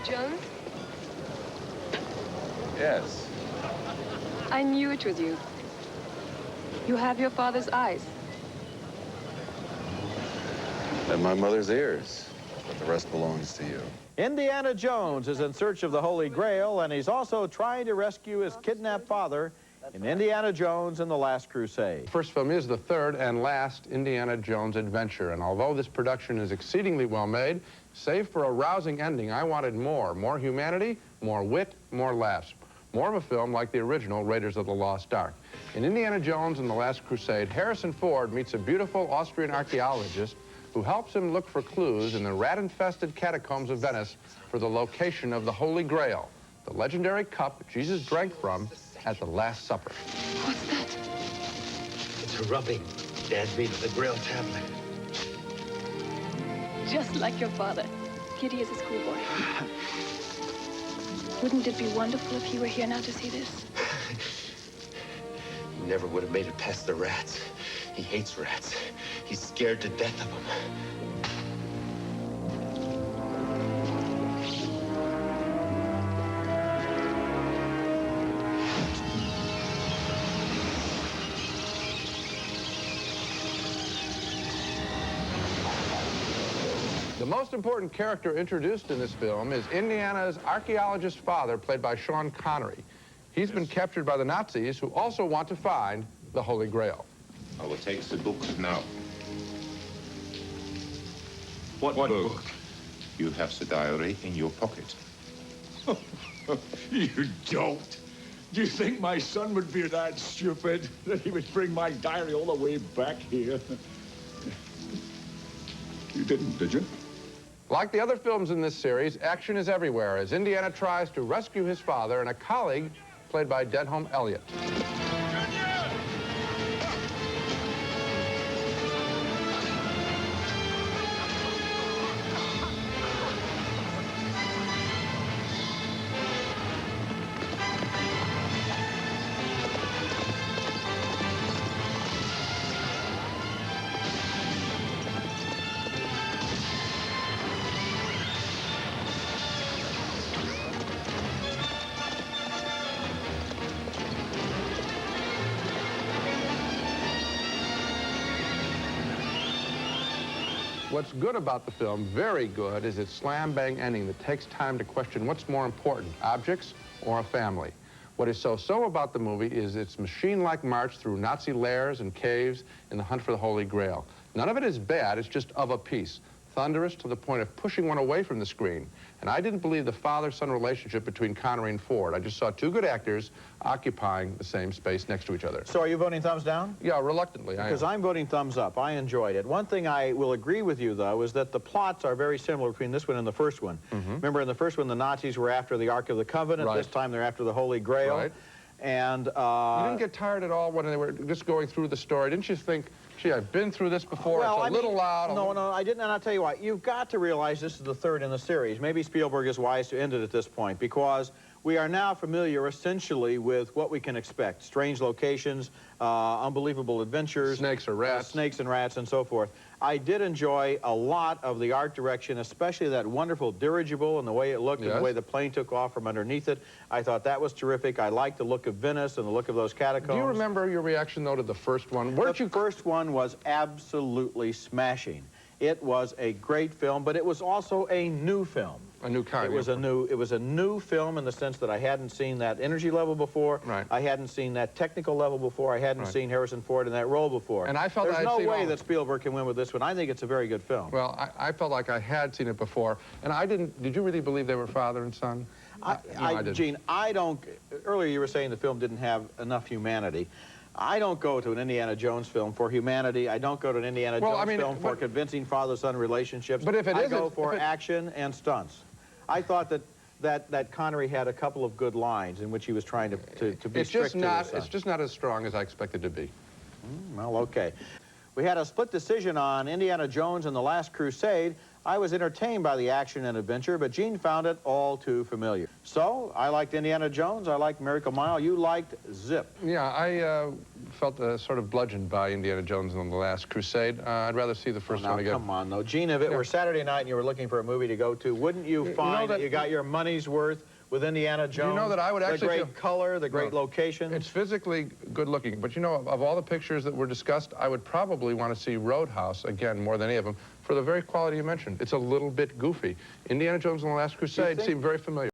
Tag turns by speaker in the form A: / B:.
A: Jones?
B: Yes.
A: I knew it was you. You have your father's eyes.
B: And my mother's ears. But the rest belongs to you.
C: Indiana Jones is in search of the Holy Grail, and he's also trying to rescue his kidnapped father in Indiana Jones and the Last Crusade.
D: The first film is the third and last Indiana Jones adventure, and although this production is exceedingly well made, save for a rousing ending, I wanted more. More humanity, more wit, more laughs. More of a film like the original Raiders of the Lost Ark. In Indiana Jones and the Last Crusade, Harrison Ford meets a beautiful Austrian archaeologist who helps him look for clues in the rat-infested catacombs of Venice for the location of the Holy Grail, the legendary cup Jesus drank from at the Last Supper.
A: What's that?
E: It's a rubbing Dad made of the Grail tablet.
A: Just like your father. Giddy as a schoolboy. Wouldn't it be wonderful if he were here now to see this?
E: He never would have made it past the rats. He hates rats. He's scared to death of them.
D: The most important character introduced in this film is Indiana's archaeologist father, played by Sean Connery. He's been captured by the Nazis, who also want to find the Holy Grail.
F: I will take the book now. What book? You have the diary in your pocket.
G: You don't? Do you think my son would be that stupid that he would bring my diary all the way back here? You didn't, did you?
D: Like the other films in this series, action is everywhere as Indiana tries to rescue his father and a colleague played by Denholm Elliott. What's good about the film, very good, is its slam-bang ending that takes time to question what's more important, objects or a family. What is so about the movie is its machine-like march through Nazi lairs and caves in the hunt for the Holy Grail. None of it is bad, it's just of a piece. Thunderous to the point of pushing one away from the screen. And I didn't believe the father-son relationship between Connery and Ford. I just saw two good actors occupying the same space next to each other.
C: So are you voting thumbs down?
D: Yeah, reluctantly.
C: Because I'm voting thumbs up. I enjoyed it. One thing I will agree with you, though, is that the plots are very similar between this one and the first one. Remember, in the first one, the Nazis were after the Ark of the Covenant.
D: Right.
C: This time, they're after the Holy Grail.
D: Right.
C: And
D: you didn't get tired at all when they were just going through the story? Didn't you think, gee, I've been through this before,
C: well,
D: it's a little loud?
C: No, I didn't, and I'll tell you what. You've got to realize this is the third in the series. Maybe Spielberg is wise to end it at this point, because we are now familiar, essentially, with what we can expect. Strange locations, unbelievable adventures.
D: Snakes or rats.
C: Snakes and rats and so forth. I did enjoy a lot of the art direction, especially that wonderful dirigible and the way it looked and the way the plane took off from underneath it. I thought that was terrific. I liked the look of Venice and the look of those catacombs.
D: Do you remember your reaction, though, to the first one?
C: The first one was absolutely smashing. It was a great film, but it was also a new film.
D: A new kind.
C: It was a new film in the sense that I hadn't seen that energy level before.
D: Right.
C: I hadn't seen that technical level before. I hadn't seen Harrison Ford in that role before.
D: And I felt
C: there's
D: I'd
C: no
D: seen
C: way
D: all
C: that Spielberg can win with this one. I think it's a very good film.
D: Well, I felt like I had seen it before, and I didn't. Did you really believe they were father and son?
C: Gene, I don't. Earlier you were saying the film didn't have enough humanity. I don't go to an Indiana Jones film for humanity. I don't go to an Indiana Jones film for convincing father-son relationships.
D: But if it
C: I go for action and stunts. I thought that Connery had a couple of good lines in which he was trying to be strict to his son.
D: It's just not as strong as I expected it to be.
C: Well, okay. We had a split decision on Indiana Jones and the Last Crusade. I was entertained by the action and adventure, but Gene found it all too familiar. So, I liked Indiana Jones, I liked Miracle Mile, you liked Zip.
D: Yeah, I felt sort of bludgeoned by Indiana Jones and the Last Crusade. I'd rather see the first one again.
C: Come on, though. Gene, if it were Saturday night and you were looking for a movie to go to, wouldn't you find that you got your money's worth with Indiana Jones?
D: You know that I would actually...
C: The great color, the great location.
D: It's physically good looking, but you know, of all the pictures that were discussed, I would probably want to see Roadhouse again more than any of them for the very quality you mentioned. It's a little bit goofy. Indiana Jones and the Last Crusade seemed very familiar.